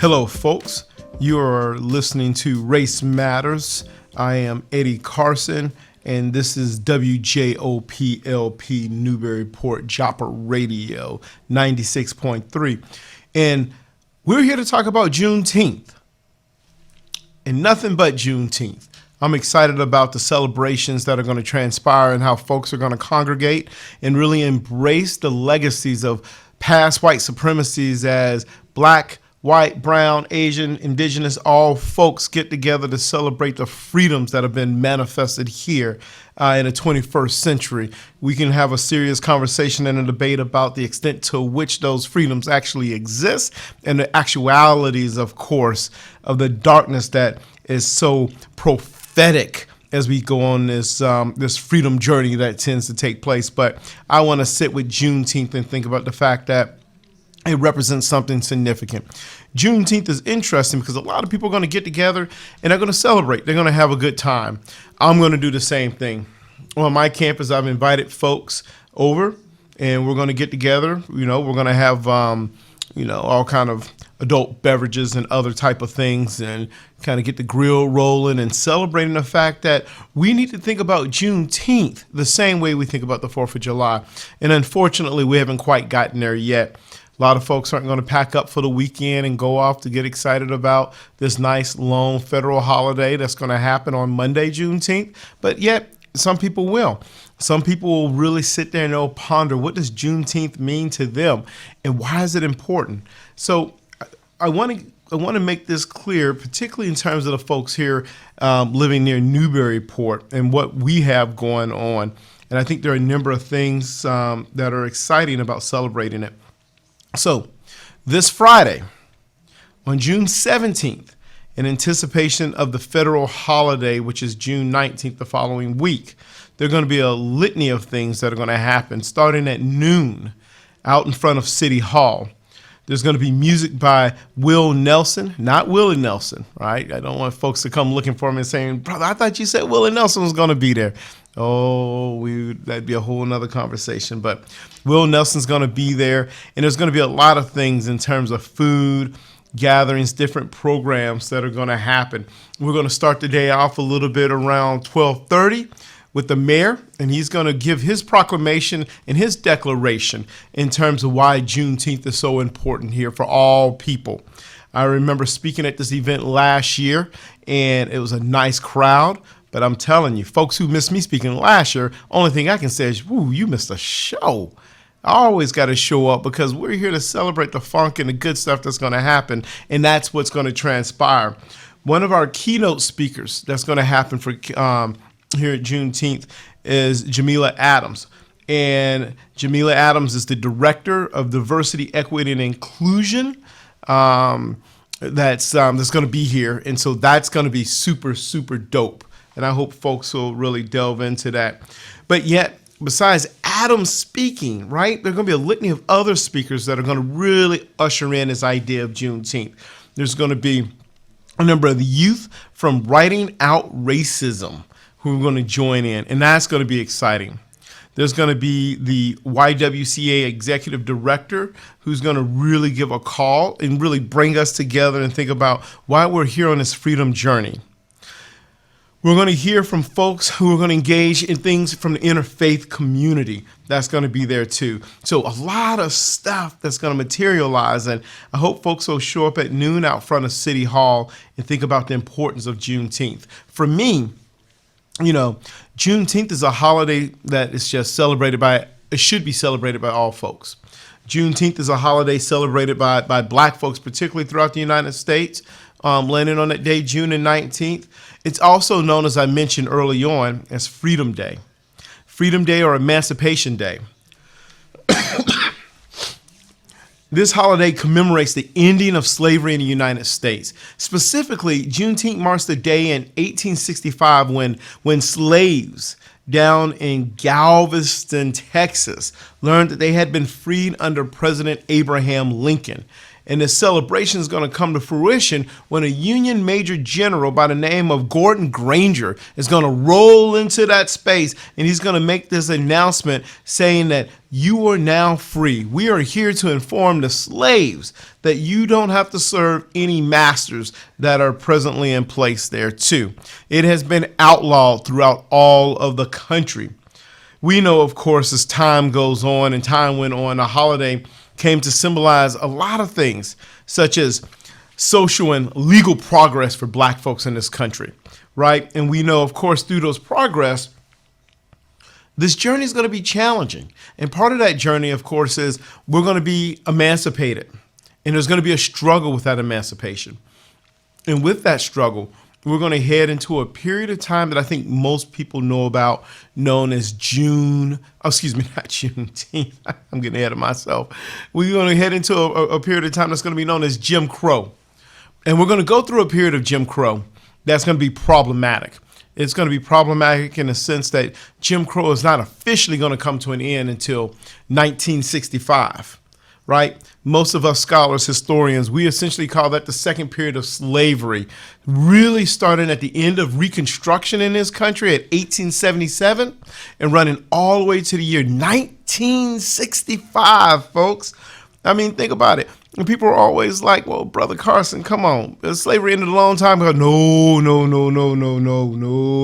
Hello, folks. You are listening to Race Matters. I am Eddie Carson, and this is WJOPLP Newburyport Joppa Radio 96.3. And we're here to talk about Juneteenth, and nothing but Juneteenth. I'm excited about the celebrations that are going to transpire and how folks are going to congregate and really embrace the legacies of past white supremacies as Black, white, brown, Asian, indigenous, all folks get together to celebrate the freedoms that have been manifested here in the 21st century. We can have a serious conversation and a debate about the extent to which those freedoms actually exist and the actualities, of course, of the darkness that is so prophetic as we go on this freedom journey that tends to take place. But I want to sit with Juneteenth and think about the fact that it represents something significant. Juneteenth is interesting because a lot of people are going to get together and they're going to celebrate. They're going to have a good time. I'm going to do the same thing. On my campus, I've invited folks over and we're going to get together. We're going to have, all kind of adult beverages and other type of things and kind of get the grill rolling and celebrating the fact that we need to think about Juneteenth the same way we think about the 4th of July. And unfortunately, we haven't quite gotten there yet. A lot of folks aren't going to pack up for the weekend and go off to get excited about this nice long federal holiday that's going to happen on Monday, Juneteenth. But yet, some people will. Some people will really sit there and they'll ponder, what does Juneteenth mean to them and why is it important? So I want to make this clear, particularly in terms of the folks here living near Newburyport and what we have going on. And I think there are a number of things that are exciting about celebrating it. So this Friday, on June 17th, in anticipation of the federal holiday, which is June 19th, the following week, there are going to be a litany of things that are going to happen starting at noon out in front of City Hall. There's going to be music by Will Nelson, not Willie Nelson, right? I don't want folks to come looking for me and saying, brother, I thought you said Willie Nelson was going to be there. That'd be a whole nother conversation. But Will Nelson's going to be there, and there's going to be a lot of things in terms of food, gatherings, different programs that are going to happen. We're going to start the day off a little bit around 12:30 with the mayor, and he's going to give his proclamation and his declaration in terms of why Juneteenth is so important here for all people. I remember speaking at this event last year, and it was a nice crowd. But I'm telling you, folks who missed me speaking last year, only thing I can say is, woo, you missed a show. I always got to show up because we're here to celebrate the funk and the good stuff that's going to happen, and that's what's going to transpire. One of our keynote speakers that's going to happen for here at Juneteenth is Jamila Adams. And Jamila Adams is the director of Diversity, Equity, and Inclusion. That's going to be here, and so that's going to be super, super dope. And I hope folks will really delve into that. But yet, besides Adam speaking, right, there are going to be a litany of other speakers that are going to really usher in this idea of Juneteenth. There's going to be a number of the youth from Writing Out Racism who are going to join in, and that's going to be exciting. There's going to be the YWCA executive director who's going to really give a call and really bring us together and think about why we're here on this freedom journey. We're going to hear from folks who are going to engage in things from the interfaith community. That's going to be there too. So a lot of stuff that's going to materialize. And I hope folks will show up at noon out front of City Hall and think about the importance of Juneteenth. For me, Juneteenth is a holiday that is just it should be celebrated by all folks. Juneteenth is a holiday celebrated by Black folks, particularly throughout the United States, landing on that day, June 19th. It's also known, as I mentioned early on, as Freedom Day. Freedom Day or Emancipation Day. This holiday commemorates the ending of slavery in the United States. Specifically, Juneteenth marks the day in 1865 when slaves down in Galveston, Texas, learned that they had been freed under President Abraham Lincoln. And this celebration is going to come to fruition when a Union Major General by the name of Gordon Granger is going to roll into that space, and he's going to make this announcement saying that you are now free. We are here to inform the slaves that you don't have to serve any masters that are presently in place there too. It has been outlawed throughout all of the country. We know, of course, as time goes on and time went on, a holiday came to symbolize a lot of things, such as social and legal progress for Black folks in this country, right? And we know, of course, through those progress, this journey is going to be challenging. And part of that journey, of course, is we're going to be emancipated. And there's going to be a struggle with that emancipation. And with that struggle, we're going to head into a period of time that I think most people know about, known as not Juneteenth. I'm getting ahead of myself. We're going to head into a period of time that's going to be known as Jim Crow. And we're going to go through a period of Jim Crow that's going to be problematic. It's going to be problematic in the sense that Jim Crow is not officially going to come to an end until 1965. Right? Most of us scholars, historians, we essentially call that the second period of slavery, really starting at the end of Reconstruction in this country at 1877 and running all the way to the year 1965, folks. I mean, think about it. And people are always like, well, Brother Carson, come on. Slavery ended a long time ago. No,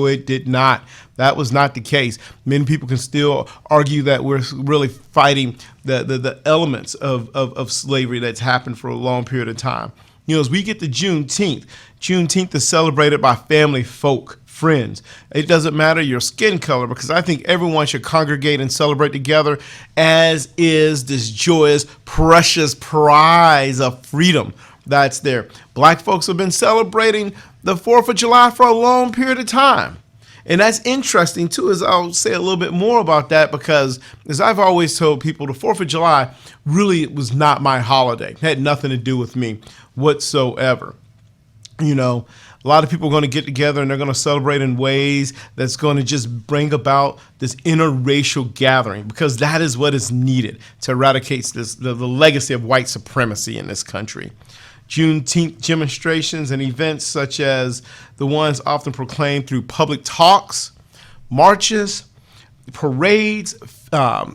it did not. That was not the case. Many people can still argue that we're really fighting the elements of slavery that's happened for a long period of time. You know, as we get to Juneteenth is celebrated by family, folk, friends. It doesn't matter your skin color, because I think everyone should congregate and celebrate together, as is this joyous, precious prize of freedom that's there. Black folks have been celebrating the 4th of July for a long period of time. And that's interesting, too, as I'll say a little bit more about that, because as I've always told people, the 4th of July really was not my holiday. It had nothing to do with me whatsoever. You know, a lot of people are going to get together and they're going to celebrate in ways that's going to just bring about this interracial gathering, because that is what is needed to eradicate the legacy of white supremacy in this country. Juneteenth demonstrations and events such as the ones often proclaimed through public talks, marches, parades,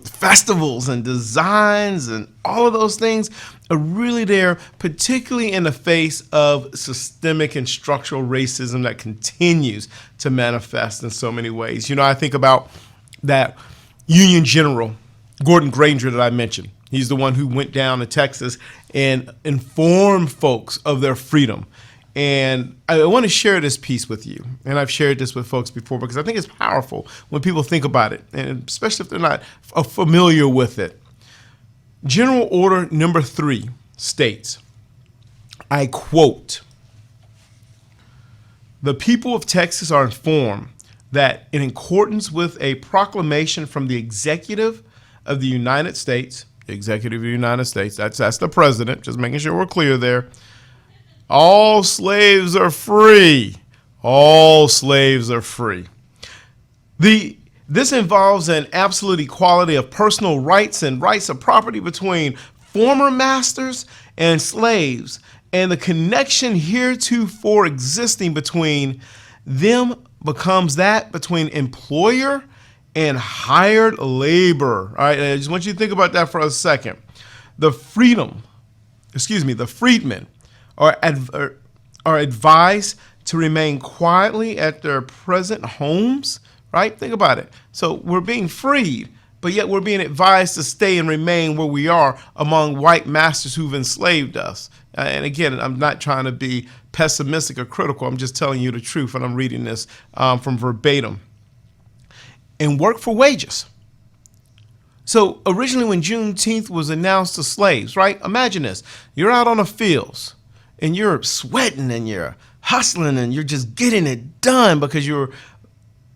festivals and designs and all of those things are really there, particularly in the face of systemic and structural racism that continues to manifest in so many ways. You know, I think about that Union General, Gordon Granger, that I mentioned. He's the one who went down to Texas and informed folks of their freedom. And I want to share this piece with you. And I've shared this with folks before because I think it's powerful when people think about it, and especially if they're not familiar with it. General Order Number 3 states, I quote, "The people of Texas are informed that in accordance with a proclamation from the Executive of the United States," the Executive of the United States, that's the president, just making sure we're clear there, "all slaves are free." All slaves are free. This involves an absolute equality of personal rights and rights of property between former masters and slaves, and the connection heretofore existing between them becomes that between employer and hired labor. All right, I just want you to think about that for a second. The freedmen are advised to remain quietly at their present homes, right? Think about it. So we're being freed, but yet we're being advised to stay and remain where we are among white masters who've enslaved us. And again, I'm not trying to be pessimistic or critical. I'm just telling you the truth, and I'm reading this from verbatim. And work for wages. So originally when Juneteenth was announced to slaves, right? Imagine this. You're out on the fields and you're sweating and you're hustling and you're just getting it done because you're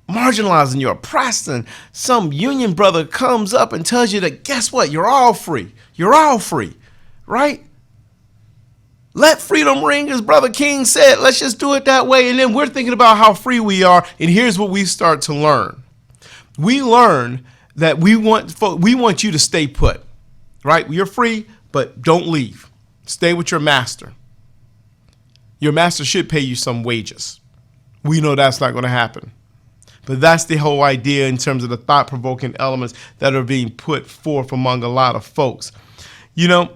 marginalized and you're oppressed, and some union brother comes up and tells you that, guess what? You're all free. You're all free, right? Let freedom ring, as Brother King said. Let's just do it that way. And then we're thinking about how free we are. And here's what we start to learn. We learn that we want you to stay put, right? You're free, but don't leave. Stay with your master. Your master should pay you some wages. We know that's not going to happen. But that's the whole idea in terms of the thought-provoking elements that are being put forth among a lot of folks. You know,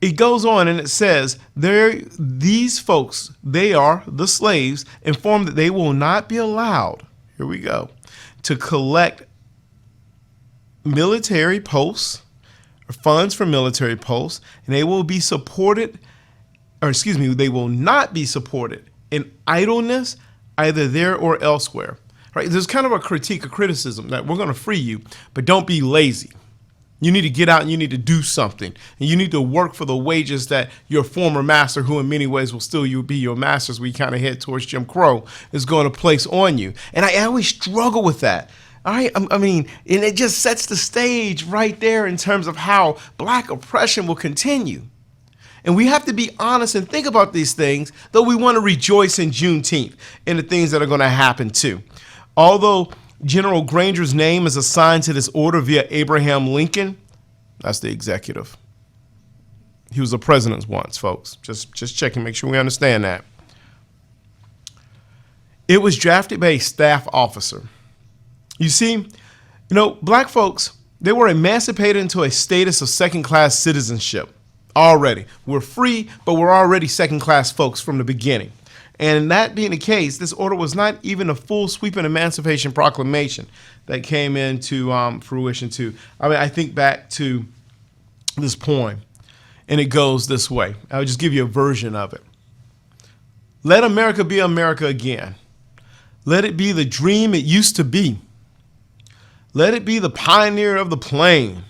it goes on and it says, these folks, they are the slaves, informed that they will not be allowed, here we go, to collect military posts or funds for military posts, and they will be supported, they will not be supported in idleness either there or elsewhere. Right? There's kind of a criticism that we're going to free you, but don't be lazy. You need to get out and you need to do something. And you need to work for the wages that your former master, who in many ways will still be your master as we kind of head towards Jim Crow, is going to place on you. And I always struggle with that. All right. I mean, and it just sets the stage right there in terms of how black oppression will continue. And we have to be honest and think about these things, though we want to rejoice in Juneteenth and the things that are going to happen too. Although General Granger's name is assigned to this order via Abraham Lincoln, that's the executive. He was the president once, folks. Just checking, make sure we understand that. It was drafted by a staff officer. You see, black folks, they were emancipated into a status of second-class citizenship already. We're free, but we're already second-class folks from the beginning. And that being the case, this order was not even a full sweeping Emancipation Proclamation that came into fruition too. I mean, I think back to this poem, and it goes this way. I'll just give you a version of it. Let America be America again. Let it be the dream it used to be. Let it be the pioneer of the plain,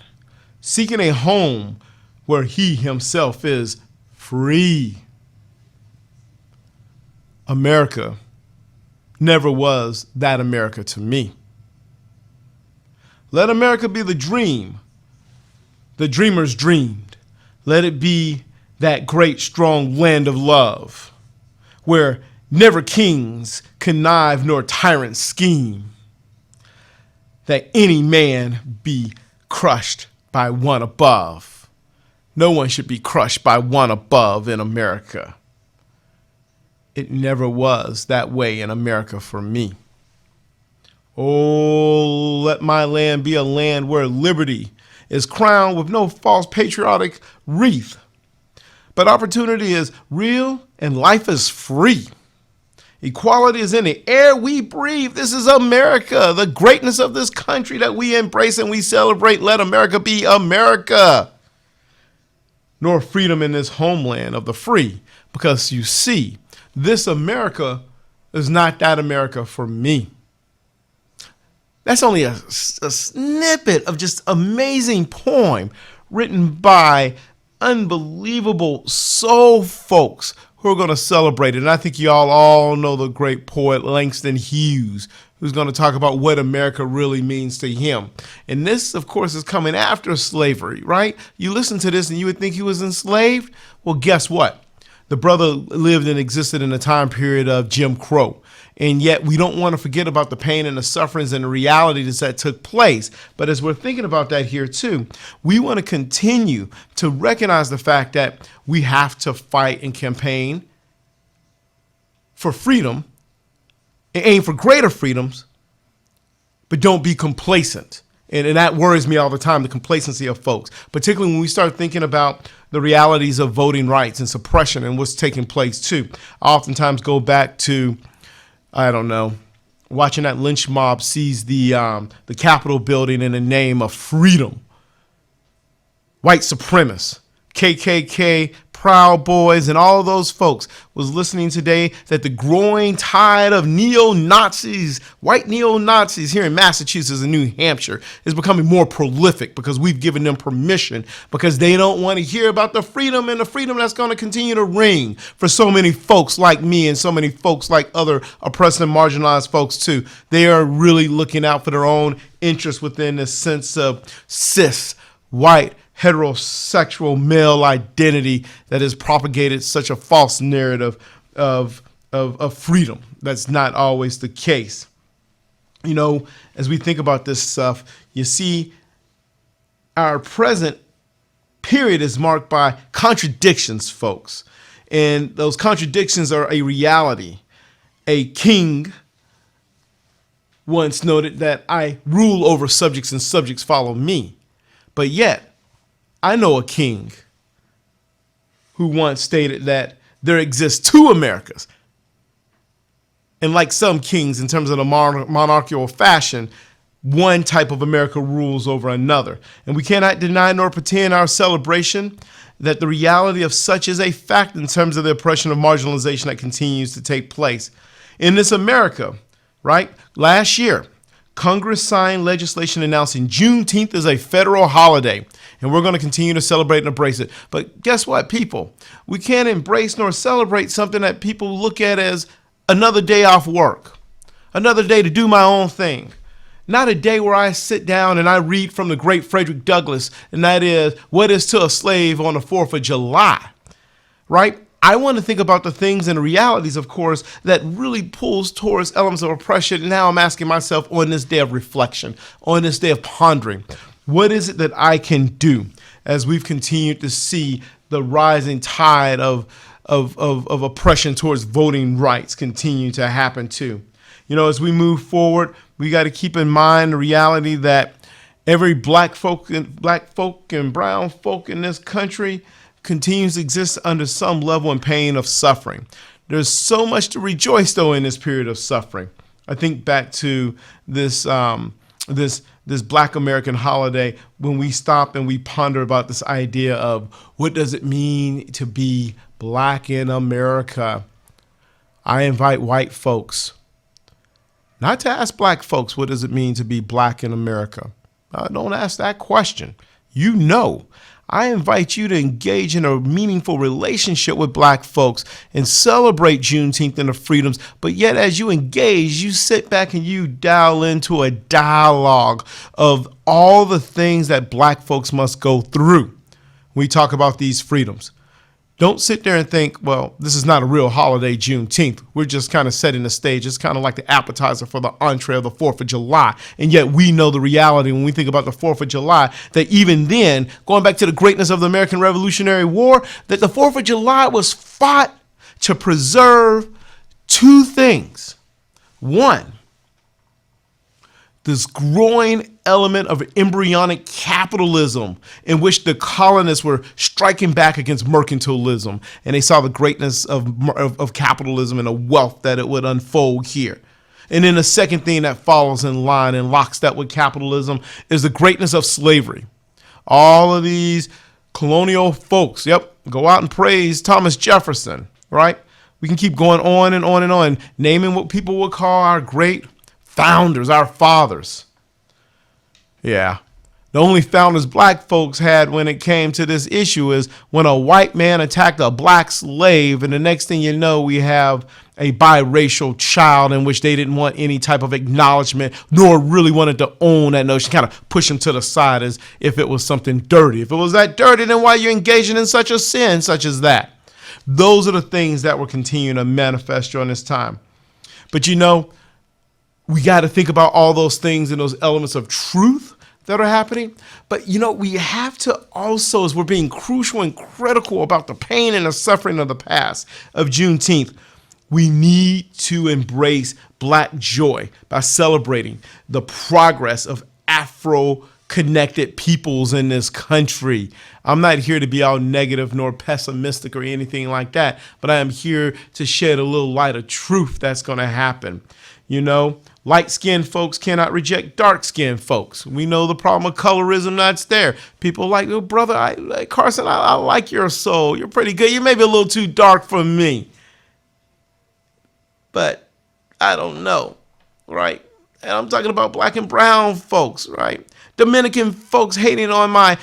seeking a home where he himself is free. America never was that America to me. Let America be the dream the dreamers dreamed. Let it be that great, strong land of love, where never kings connive nor tyrants scheme, that any man be crushed by one above. No one should be crushed by one above in America. It never was that way in America for me. Oh, let my land be a land where liberty is crowned with no false patriotic wreath, but opportunity is real and life is free. Equality is in the air we breathe. This is America, the greatness of this country that we embrace and we celebrate. Let America be America. Nor freedom in this homeland of the free, because you see, this America is not that America for me. That's only a snippet of just amazing poem written by unbelievable soul folks who are going to celebrate it. And I think y'all all know the great poet Langston Hughes, who's going to talk about what America really means to him. And this, of course, is coming after slavery, right? You listen to this and you would think he was enslaved. Well, guess what? The brother lived and existed in a time period of Jim Crow. And yet we don't want to forget about the pain and the sufferings and the realities that took place. But as we're thinking about that here too, we want to continue to recognize the fact that we have to fight and campaign for freedom and aim for greater freedoms, but don't be complacent. And that worries me all the time, the complacency of folks, particularly when we start thinking about the realities of voting rights and suppression and what's taking place too. I oftentimes go back to, I don't know, watching that lynch mob seize the Capitol building in the name of freedom. White supremacists, KKK, Proud Boys, and all those folks was listening today that the growing tide of neo-Nazis, white neo-Nazis here in Massachusetts and New Hampshire is becoming more prolific because we've given them permission, because they don't want to hear about the freedom and the freedom that's going to continue to ring for so many folks like me and so many folks like other oppressed and marginalized folks too. They are really looking out for their own interests within this sense of cis, white, heterosexual male identity that has propagated such a false narrative of freedom. That's not always the case. You know, as we think about this stuff, you see our present period is marked by contradictions, folks. And those contradictions are a reality. A king once noted that I rule over subjects and subjects follow me. But yet, I know a king who once stated that there exists two Americas. And like some kings, in terms of the monarchical fashion, one type of America rules over another. And we cannot deny nor pretend our celebration that the reality of such is a fact in terms of the oppression of marginalization that continues to take place. In this America, right, last year, Congress signed legislation announcing Juneteenth is a federal holiday, and we're going to continue to celebrate and embrace it. But guess what, people? We can't embrace nor celebrate something that people look at as another day off work, another day to do my own thing. Not a day where I sit down and I read from the great Frederick Douglass, and that is, what is to a slave on the 4th of July, right? I want to think about the things and the realities, of course, that really pulls towards elements of oppression. And now I'm asking myself on this day of reflection, on this day of pondering, what is it that I can do as we've continued to see the rising tide of oppression towards voting rights continue to happen too? You know, as we move forward, we got to keep in mind the reality that every black folk and brown folk in this country continues to exist under some level and pain of suffering. There's so much to rejoice, though, in this period of suffering. I think back to this Black American holiday when we stop and we ponder about this idea of what does it mean to be Black in America. I invite white folks not to ask Black folks what does it mean to be Black in America. Don't ask that question. You know. I invite you to engage in a meaningful relationship with Black folks and celebrate Juneteenth and the freedoms. But yet, as you engage, you sit back and you dial into a dialogue of all the things that Black folks must go through when we talk about these freedoms. Don't sit there and think, well, this is not a real holiday, Juneteenth. We're just kind of setting the stage. It's kind of like the appetizer for the entree of the 4th of July. And yet we know the reality when we think about the 4th of July, that even then, going back to the greatness of the American Revolutionary War, that the 4th of July was fought to preserve two things. One, this growing element of embryonic capitalism in which the colonists were striking back against mercantilism, and they saw the greatness of capitalism and the wealth that it would unfold here. And then the second thing that follows in line and lockstep with capitalism is the greatness of slavery. All of these colonial folks, go out and praise Thomas Jefferson, right? We can keep going on and on and on, naming what people would call our great founders, our fathers. Yeah. The only founders Black folks had when it came to this issue is when a white man attacked a Black slave, and the next thing you know, we have a biracial child in which they didn't want any type of acknowledgement, nor really wanted to own that notion, kind of push him to the side as if it was something dirty. If it was that dirty, then why are you engaging in such a sin such as that? Those are the things that will continue to manifest during this time. But you know, we got to think about all those things and those elements of truth that are happening. But, you know, we have to also, as we're being crucial and critical about the pain and the suffering of the past of Juneteenth, we need to embrace Black joy by celebrating the progress of Afro-connected peoples in this country. I'm not here to be all negative nor pessimistic or anything like that, but I am here to shed a little light of truth that's going to happen. You know, light-skinned folks cannot reject dark-skinned folks. We know the problem of colorism that's there. People like, oh, brother, Carson, I like your soul. You're pretty good. You may be a little too dark for me. But I don't know, right? And I'm talking about Black and brown folks, right? Dominican folks hating on my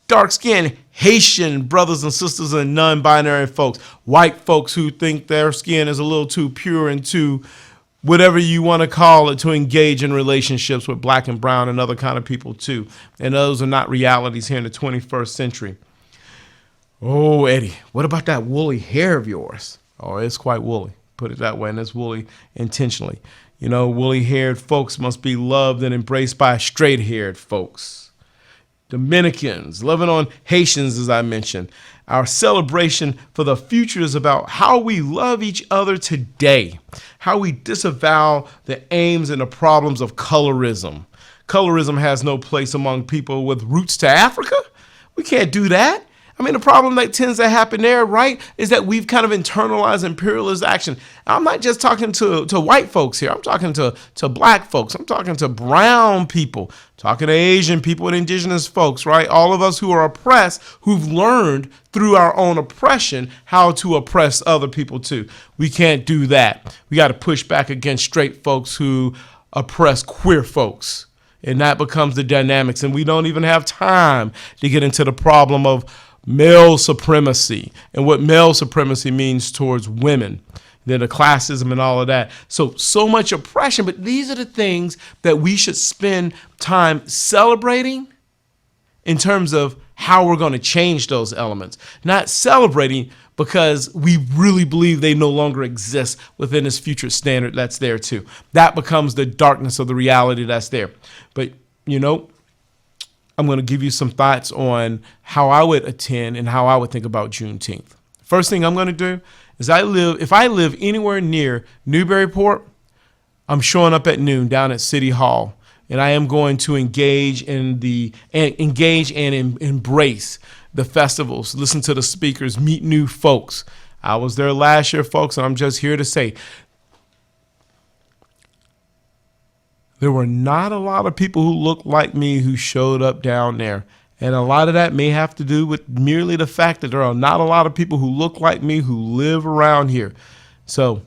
dark-skinned Haitian brothers and sisters and non-binary folks. White folks who think their skin is a little too pure and too whatever you want to call it, to engage in relationships with Black and brown and other kind of people too. And those are not realities here in the 21st century. Oh, Eddie, what about that woolly hair of yours? Oh, it's quite woolly. Put it that way, and it's woolly intentionally. You know, woolly-haired folks must be loved and embraced by straight-haired folks. Dominicans, loving on Haitians, as I mentioned. Our celebration for the future is about how we love each other today, how we disavow the aims and the problems of colorism. Colorism has no place among people with roots to Africa. We can't do that. I mean, the problem that tends to happen there, right, is that we've kind of internalized imperialist action. I'm not just talking to white folks here. I'm talking to black folks. I'm talking to brown people, talking to Asian people and indigenous folks, right? All of us who are oppressed, who've learned through our own oppression how to oppress other people too. We can't do that. We got to push back against straight folks who oppress queer folks. And that becomes the dynamics. And we don't even have time to get into the problem of male supremacy and what male supremacy means towards women, then the classism and all of that. So much oppression, but these are the things that we should spend time celebrating in terms of how we're going to change those elements, not celebrating because we really believe they no longer exist within this future standard that's there too. That becomes the darkness of the reality that's there. But, you know, I'm going to give you some thoughts on how I would attend and how I would think about Juneteenth. First thing I'm going to do is if I live anywhere near Newburyport, I'm showing up at noon down at City Hall, and I am going to engage and embrace the festivals, listen to the speakers, meet new folks. I was there last year, folks, and I'm just here to say there were not a lot of people who looked like me who showed up down there. And a lot of that may have to do with merely the fact that there are not a lot of people who look like me who live around here. So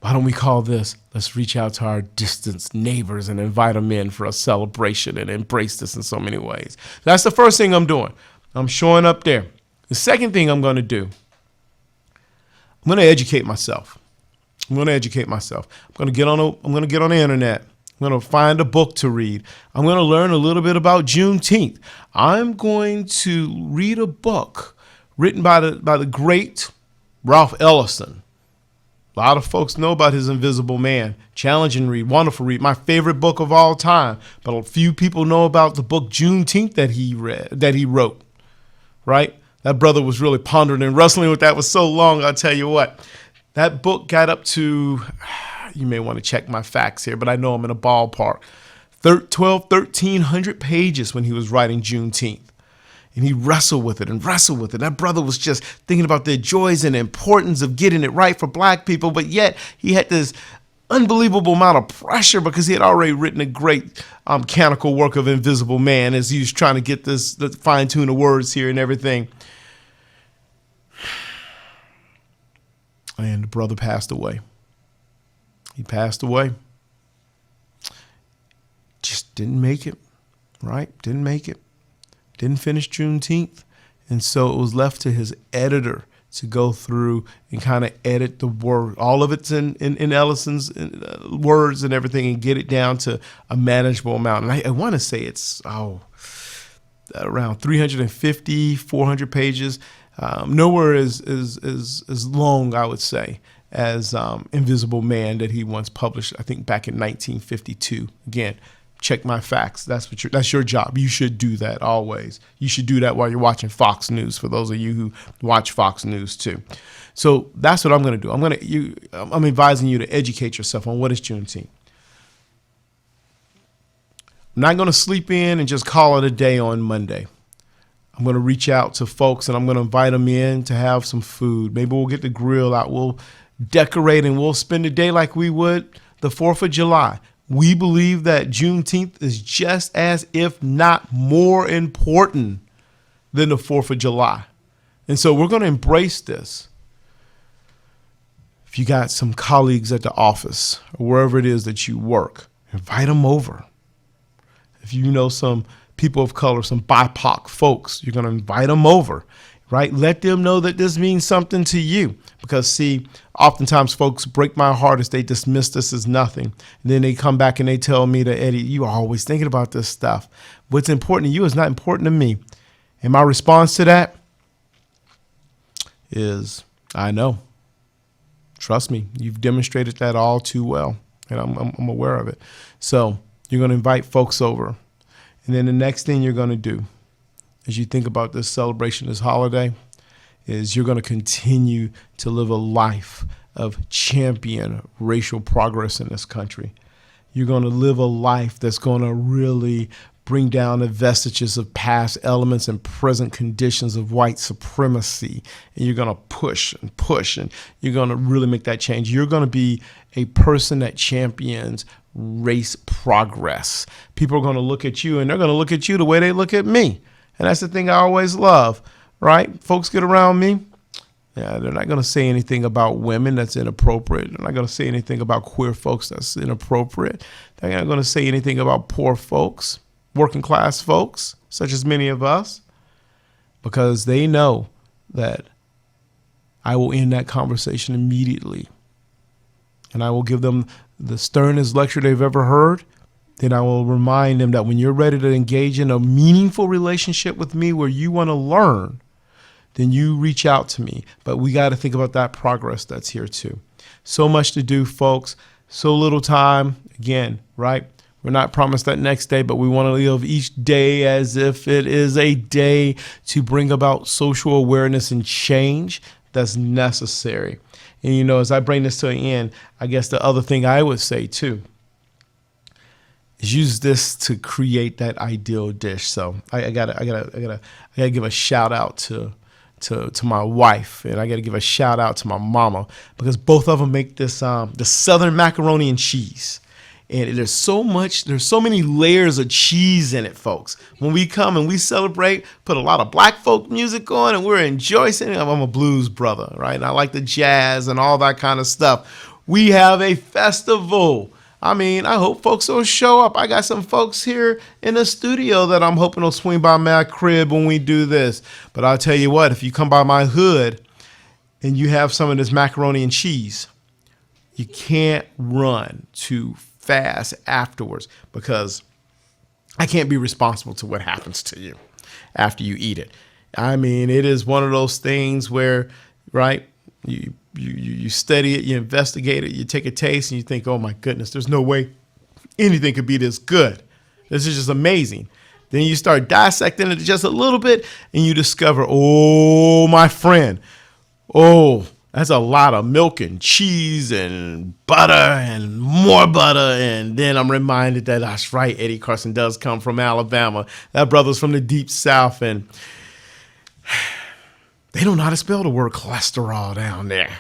why don't we call this, let's reach out to our distant neighbors and invite them in for a celebration and embrace this in so many ways. That's the first thing I'm doing. I'm showing up there. The second thing I'm going to do, I'm going to educate myself. I'm going to get on the internet. I'm going to find a book to read. I'm going to learn a little bit about Juneteenth. I'm going to read a book written by the great Ralph Ellison. A lot of folks know about his Invisible Man. Challenging read, wonderful read, my favorite book of all time. But a few people know about the book Juneteenth that he wrote, right? That brother was really pondering and wrestling with that for so long, I'll tell you what. That book got up to, you may want to check my facts here, but I know I'm in a ballpark, 1,300 pages when he was writing Juneteenth. And he wrestled with it. That brother was just thinking about the joys and importance of getting it right for black people, but yet he had this unbelievable amount of pressure because he had already written a great canonical work of Invisible Man as he was trying to get the fine-tune the words here and everything. And the brother passed away. He passed away. Just didn't make it, right? Didn't make it. Didn't finish Juneteenth. And so it was left to his editor to go through and kind of edit the word. All of it's in Ellison's words and everything and get it down to a manageable amount. And I want to say it's around 350, 400 pages. Nowhere as long, I would say, as Invisible Man that he once published, I think back in 1952. Again, check my facts. That's your job. You should do that always. You should do that while you're watching Fox News, for those of you who watch Fox News too. So that's what I'm going to do. I'm advising you to educate yourself on what is Juneteenth. I'm not going to sleep in and just call it a day on Monday. I'm going to reach out to folks and I'm going to invite them in to have some food. Maybe we'll get the grill out. We'll decorate and we'll spend the day like we would the 4th of July. We believe that Juneteenth is just as, if not more important than the 4th of July. And so we're going to embrace this. If you got some colleagues at the office or wherever it is that you work, invite them over. If you know some people of color, some BIPOC folks, you're going to invite them over, right? Let them know that this means something to you. Because, see, oftentimes folks break my heart as they dismiss this as nothing. And then they come back and they tell me that, Eddie, you are always thinking about this stuff. What's important to you is not important to me. And my response to that is, I know. Trust me, you've demonstrated that all too well. And I'm aware of it. So you're going to invite folks over. And then the next thing you're going to do as you think about this celebration, this holiday, is you're going to continue to live a life of champion racial progress in this country. You're going to live a life that's going to really bring down the vestiges of past elements and present conditions of white supremacy. And you're going to push, and you're going to really make that change. You're going to be a person that champions race progress. People are going to look at you, and they're going to look at you the way they look at me. And that's the thing I always love, right? Folks get around me. Yeah, they're not going to say anything about women that's inappropriate. They're not going to say anything about queer folks that's inappropriate. They're not going to say anything about poor folks, working class folks, such as many of us, because they know that I will end that conversation immediately. And I will give them the sternest lecture they've ever heard. Then I will remind them that when you're ready to engage in a meaningful relationship with me where you want to learn, then you reach out to me. But we got to think about that progress that's here too. So much to do, folks. So little time. Again, right? We're not promised that next day, but we want to live each day as if it is a day to bring about social awareness and change that's necessary. And, you know, as I bring this to an end, I guess the other thing I would say too is use this to create that ideal dish. So I gotta give a shout out to my wife, and I got to give a shout out to my mama, because both of them make this the Southern macaroni and cheese. And there's so many layers of cheese in it, folks. When we come and we celebrate, put a lot of black folk music on, and we're enjoying. I'm a blues brother, right? And I like the jazz and all that kind of stuff. We have a festival. I mean, I hope folks will show up. I got some folks here in the studio that I'm hoping will swing by my crib when we do this. But I'll tell you what, if you come by my hood and you have some of this macaroni and cheese, you can't run too fast afterwards, because I can't be responsible to what happens to you after you eat it. I mean, it is one of those things where, right, you study it, you investigate it, you take a taste, and you think, oh my goodness, there's no way anything could be this good. This is just amazing. Then you start dissecting it just a little bit, and you discover, oh, my friend, oh, that's a lot of milk and cheese and butter and more butter. And then I'm reminded that that's right, Eddie Carson does come from Alabama. That brother's from the deep South, and they don't know how to spell the word cholesterol down there.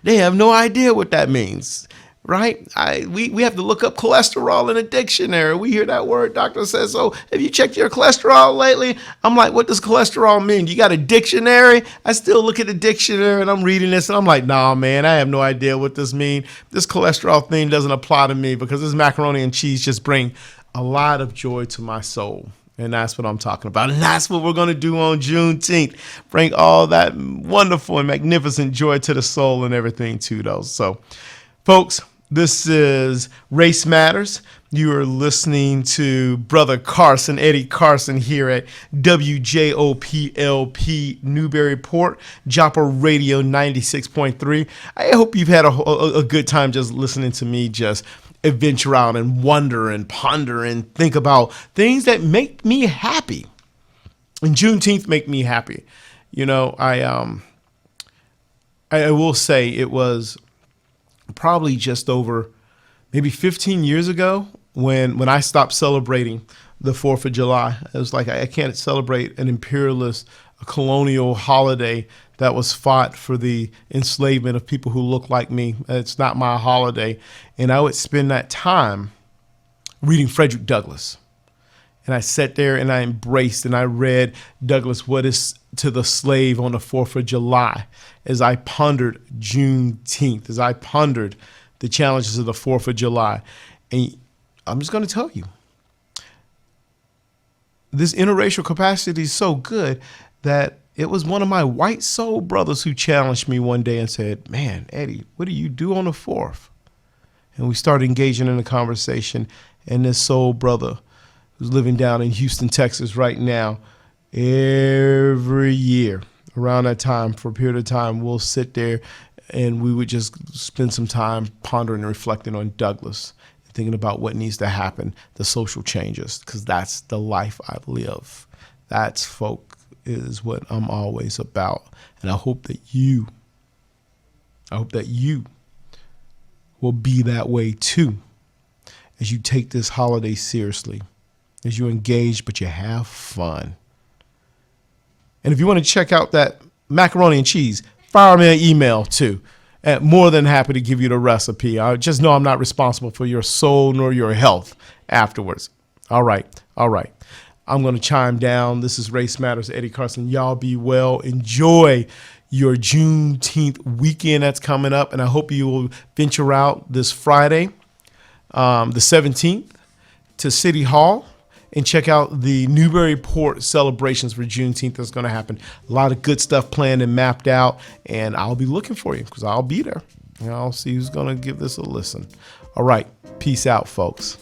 They have no idea what that means, right? We have to look up cholesterol in a dictionary. We hear that word, doctor says, so have you checked your cholesterol lately? I'm like, what does cholesterol mean? You got a dictionary? I still look at the dictionary and I'm reading this and I'm like, nah, man, I have no idea what this means. This cholesterol thing doesn't apply to me, because this macaroni and cheese just bring a lot of joy to my soul. And that's what I'm talking about. And that's what we're going to do on Juneteenth. Bring all that wonderful and magnificent joy to the soul and everything to those. So, folks, this is Race Matters. You are listening to Brother Carson, Eddie Carson, here at WJOPLP Newburyport, Jopper Radio 96.3. I hope you've had a good time just listening to me just adventure out and wonder and ponder and think about things that make me happy. And Juneteenth make me happy. You know, I will say it was probably just over maybe 15 years ago when I stopped celebrating the 4th of July. It was like, I can't celebrate an imperialist, a colonial holiday that was fought for the enslavement of people who look like me. It's not my holiday. And I would spend that time reading Frederick Douglass. And I sat there and I embraced and I read Douglass, What is to the Slave on the 4th of July, as I pondered Juneteenth, as I pondered the challenges of the 4th of July. And I'm just going to tell you, this interracial capacity is so good that it was one of my white soul brothers who challenged me one day and said, man, Eddie, what do you do on the 4th? And we started engaging in a conversation. And this soul brother who's living down in Houston, Texas right now, every year around that time, for a period of time, we'll sit there and we would just spend some time pondering and reflecting on Douglass, thinking about what needs to happen, the social changes, because that's the life I live. That's, folk, is what I'm always about. And I hope that you will be that way too, as you take this holiday seriously, as you engage, but you have fun. And if you want to check out that macaroni and cheese, fire me an email too. And more than happy to give you the recipe. I just know I'm not responsible for your soul nor your health afterwards. All right. I'm going to chime down. This is Race Matters, Eddie Carson. Y'all be well. Enjoy your Juneteenth weekend that's coming up. And I hope you will venture out this Friday, the 17th, to City Hall and check out the Newburyport celebrations for Juneteenth that's going to happen. A lot of good stuff planned and mapped out, and I'll be looking for you because I'll be there. And I'll see who's going to give this a listen. All right. Peace out, folks.